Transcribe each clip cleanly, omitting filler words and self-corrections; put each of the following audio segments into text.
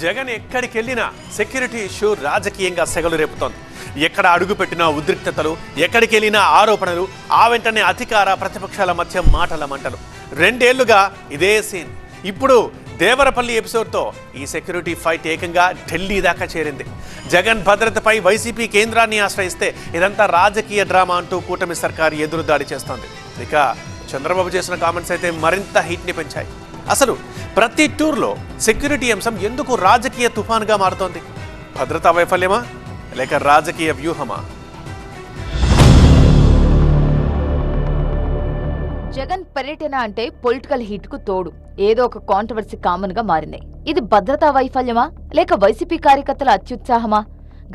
జగన్ ఎక్కడికి వెళ్ళినా security issue రాజకీయంగా సెగలు రేపుతోంది. ఎక్కడ అడుగుపెట్టినా ఉద్రిక్తతలు, ఎక్కడికి వెళ్ళినా ఆరోపణలు, ఆ వెంటనే అధికార ప్రతిపక్షాల మధ్య మాటల మంటలు. 2 ఏళ్లుగా ఇదే సీన్. ఇప్పుడు దేవరపల్లి ఎపిసోడ్తో ఈ సెక్యూరిటీ ఫైట్ ఏకంగా ఢిల్లీ దాకా చేరింది. జగన్ భద్రతపై వైసీపీ కేంద్రాన్ని ఆశ్రయిస్తే ఇదంతా రాజకీయ డ్రామా అంటూ కూటమి సర్కారు ఎదురుదాడి చేస్తోంది. ఇక చంద్రబాబు చేసిన కామెంట్స్ అయితే మరింత హీట్ని పెంచాయి. అసలు ప్రతి టూర్లో సెక్యూరిటీ అంశం ఎందుకు రాజకీయ తుఫాన్గా మారుతోంది? భద్రతా వైఫల్యమా లేక రాజకీయ వ్యూహమా? జగన్ పర్యటన అంటే పొలిటికల్ హిట్ కు తోడు ఏదో ఒక కాంట్రవర్సీ కామన్ గా మారింది. ఇది భద్రతా వైఫల్యమా లేక వైసీపీ కార్యకర్తల అత్యుత్సాహమా?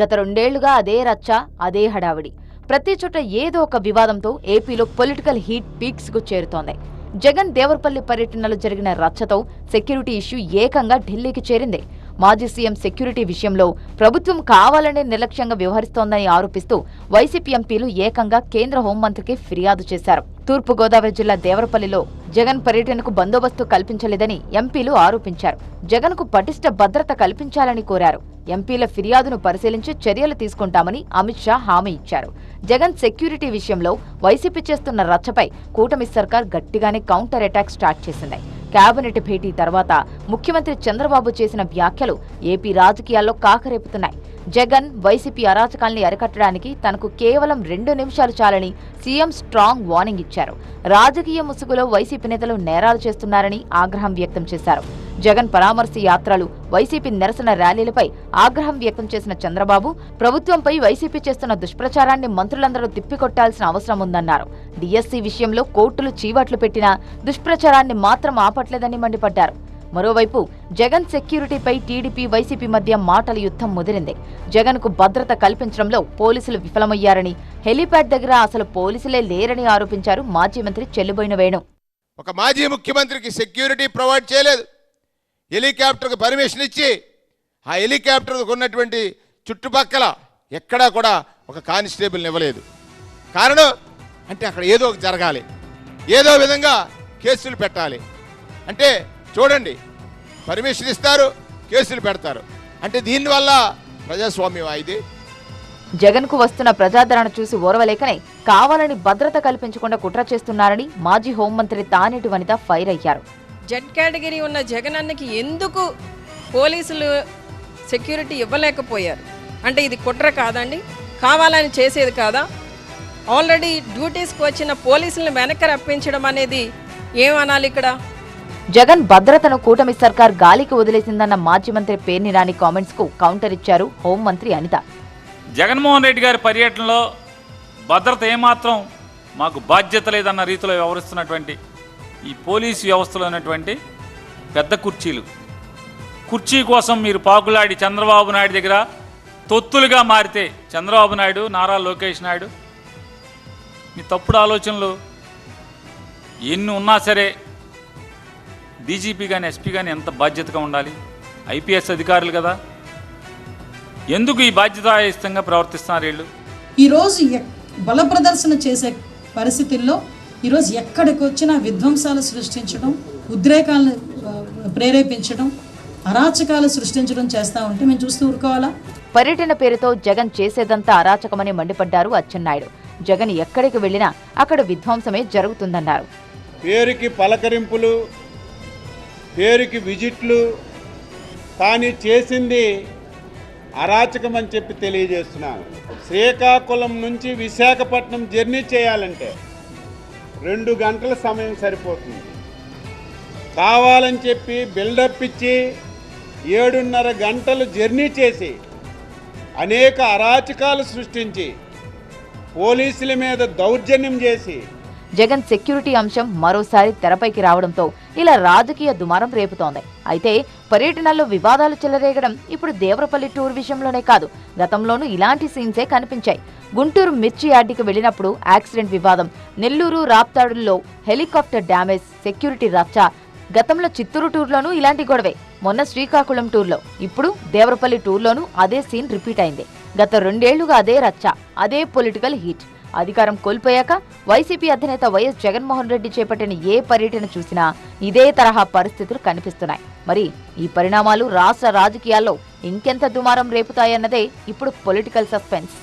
గత 2 ఏళ్లుగా అదే రచ్చ, అదే హడావిడి. ప్రతి చోట ఏదో ఒక వివాదంతో ఏపీలో పొలిటికల్ హీట్ పీక్స్ కు చేరుతోంది. జగన్ దేవరపల్లి పర్యటనలో జరిగిన రచ్చతో సెక్యూరిటీ ఇష్యూ ఏకంగా ఢిల్లీకి చేరింది. మాజీ సీఎం సెక్యూరిటీ విషయంలో ప్రభుత్వం కావాలనే నిర్లక్ష్యంగా వ్యవహరిస్తోందని ఆరోపిస్తూ వైసీపీ ఎంపీలు ఏకంగా కేంద్ర హోంమంత్రికి ఫిర్యాదు చేశారు. తూర్పుగోదావరి జిల్లా దేవరపల్లిలో జగన్ పర్యటనకు బందోబస్తు కల్పించలేదని ఎంపీలు ఆరోపించారు. జగన్కు పటిష్ట భద్రత కల్పించాలని కోరారు. ఎంపీల ఫిర్యాదును పరిశీలించి చర్యలు తీసుకుంటామని అమిత్ షా హామీ ఇచ్చారు. జగన్ సెక్యూరిటీ విషయంలో వైసీపీ చేస్తున్న రచ్చపై కూటమి సర్కార్ గట్టిగానే కౌంటర్ అటాక్ స్టార్ట్ చేసింది. కేబినెట్ భేటీ తర్వాత ముఖ్యమంత్రి చంద్రబాబు చేసిన వ్యాఖ్యలు ఏపీ రాజకీయాల్లో కాకరేపుతున్నాయి. జగన్ వైసీపీ అరాచకాల్ని అరికట్టడానికి తనకు కేవలం 2 నిమిషాలు చాలని సీఎం స్ట్రాంగ్ వార్నింగ్ ఇచ్చారు. రాజకీయ ముసుగులో వైసీపీ నేతలు నేరాలు చేస్తున్నారని ఆగ్రహం వ్యక్తం చేశారు. జగన్ పరామర్శ యాత్రలు, వైసీపీ నిరసన ర్యాలీలపై ఆగ్రహం వ్యక్తం చేసిన చంద్రబాబు ప్రభుత్వంపై వైసీపీ చేస్తున్న దుష్ప్రచారాన్ని మంత్రులందరూ తిప్పికొట్టాల్సిన అవసరం ఉందన్నారు. డిఎస్సీ విషయంలో కోర్టులు చీవాట్లు పెట్టినా దుష్ప్రచారాన్ని మాత్రం ఆపట్లేదని మండిపడ్డారు. మరోవైపు జగన్ సెక్యూరిటీపై టీడీపీ వైసీపీ మధ్య మాటల యుద్ధం ముదిరింది. జగన్ కు భద్రత కల్పించడంలో పోలీసులు విఫలమయ్యారని, హెలీప్యాడ్ దగ్గర అసలు పోలీసులే లేరని ఆరోపించారు మాజీ మంత్రి చెల్లుబోయిన వేణు. ఒక మాజీ ముఖ్యమంత్రికి సెక్యూరిటీ ప్రొవైడ్ చేయలేదు. హెలికాప్టర్కు పర్మిషన్ ఇచ్చి ఆ హెలికాప్టర్కు ఉన్నటువంటి చుట్టుపక్కల ఎక్కడా కూడా ఒక కానిస్టేబుల్ని ఇవ్వలేదు. కారణం అంటే అక్కడ ఏదో ఒకటి జరగాలి, ఏదో విధంగా కేసులు పెట్టాలి. అంటే చూడండి, పర్మిషన్ ఇస్తారు, కేసులు పెడతారు. అంటే దీనివల్ల ప్రజాస్వామ్యం ఇది. జగన్ కు వస్తున్న ప్రజాదరణ చూసి ఓర్వలేకనే కావాలని భద్రత కల్పించకుండా కుట్ర చేస్తున్నారని మాజీ హోంమంత్రి తానేటి వనిత ఫైర్ అయ్యారు. జెడ్ కేటగిరీ ఉన్న జగన్ అన్నకి ఎందుకు పోలీసులు సెక్యూరిటీ ఇవ్వలేకపోయారు అంటే ఇది కుట్ర కాదండి, కావాలని చేసేది కాదా? ఆల్రెడీ డ్యూటీస్కి వచ్చిన పోలీసులను వెనక్కి రప్పించడం అనేది ఏమనాలి ఇక్కడ? జగన్ భద్రతను కూటమి సర్కార్ గాలికి వదిలేసిందన్న మాజీ మంత్రి పేర్ని నాని కామెంట్స్ కు కౌంటర్ ఇచ్చారు హోంమంత్రి అనిత. జగన్మోహన్ రెడ్డి గారి పర్యటనలో భద్రత ఏమాత్రం మాకు బాధ్యత లేదన్న రీతిలో వ్యవహరిస్తున్నటువంటి ఈ పోలీసు వ్యవస్థలో ఉన్నటువంటి పెద్ద కుర్చీ కోసం మీరు పాకులాడి చంద్రబాబు నాయుడు దగ్గర తొత్తులుగా మారితే చంద్రబాబు నాయుడు, నారా లోకేష్ నాయుడు మీ తప్పుడు ఆలోచనలు ఎన్ని ఉన్నా సరే డీజీపీ కానీ ఎస్పీ కానీ ఎంత బాధ్యతగా ఉండాలి? ఐపీఎస్ అధికారులు కదా, ఎందుకు ఈ బాధ్యతాయుతంగా ప్రవర్తిస్తున్నారు వీళ్ళు? ఈరోజు బల ప్రదర్శన చేసే పరిస్థితుల్లో ఈరోజు ఎక్కడికి వచ్చినా విధ్వంసాలు సృష్టించడం, ఉద్రేకాలను ప్రేరేపించడం, అరాచకాలు సృష్టించడం చేస్తా ఉంటే మేము చూస్తూ ఊరుకోవాలా? పర్యటన పేరుతో జగన్ చేసేదంతా అరాచకమని మండిపడ్డారు అచ్చెన్నాయుడు. జగన్ ఎక్కడికి వెళ్లినా అక్కడ విధ్వంసమే జరుగుతుందన్నారు. పేరుకి పలకరింపులు, పేరుకి విజిట్లు, కానీ చేసింది అరాచకం అని చెప్పి తెలియజేస్తున్నాను. శ్రీకాకుళం నుంచి విశాఖపట్నం జర్నీ చేయాలంటే 2 గంటల సమయం సరిపోతుంది. కావాలని చెప్పి బిల్డప్ ఇచ్చి 7.5 గంటలు జర్నీ చేసి అనేక అరాచకాలు సృష్టించి పోలీసుల మీద దౌర్జన్యం చేసి జగన్ సెక్యూరిటీ అంశం మరోసారి తెరపైకి రావడంతో ఇలా రాజకీయ దుమారం రేపుతోంది. అయితే పర్యటనల్లో వివాదాలు చెలరేగడం ఇప్పుడు దేవరపల్లి టూర్ విషయంలోనే కాదు, గతంలోనూ ఇలాంటి సీన్సే కనిపించాయి. గుంటూరు మిర్చి యార్డుకి వెళ్లినప్పుడు యాక్సిడెంట్ వివాదం, నెల్లూరు రాప్తాడుల్లో హెలికాప్టర్ డ్యామేజ్, సెక్యూరిటీ రచ్చ, గతంలో చిత్తూరు టూర్లోనూ ఇలాంటి గొడవే. మొన్న శ్రీకాకుళం టూర్లో, ఇప్పుడు దేవరపల్లి టూర్లోనూ అదే సీన్ రిపీట్ అయింది. గత 2 ఏళ్లుగా అదే రచ్చ, అదే పొలిటికల్ హీట్. అధికారం కోల్పోయాక వైసీపీ అధినేత వైఎస్ జగన్మోహన్ రెడ్డి చేపట్టిన ఏ పర్యటన చూసినా ఇదే తరహా పరిస్థితులు కనిపిస్తున్నాయి. మరి ఈ పరిణామాలు రాష్ట్ర రాజకీయాల్లో ఇంకెంత దుమారం రేపుతాయన్నదే ఇప్పుడు పొలిటికల్ సస్పెన్స్.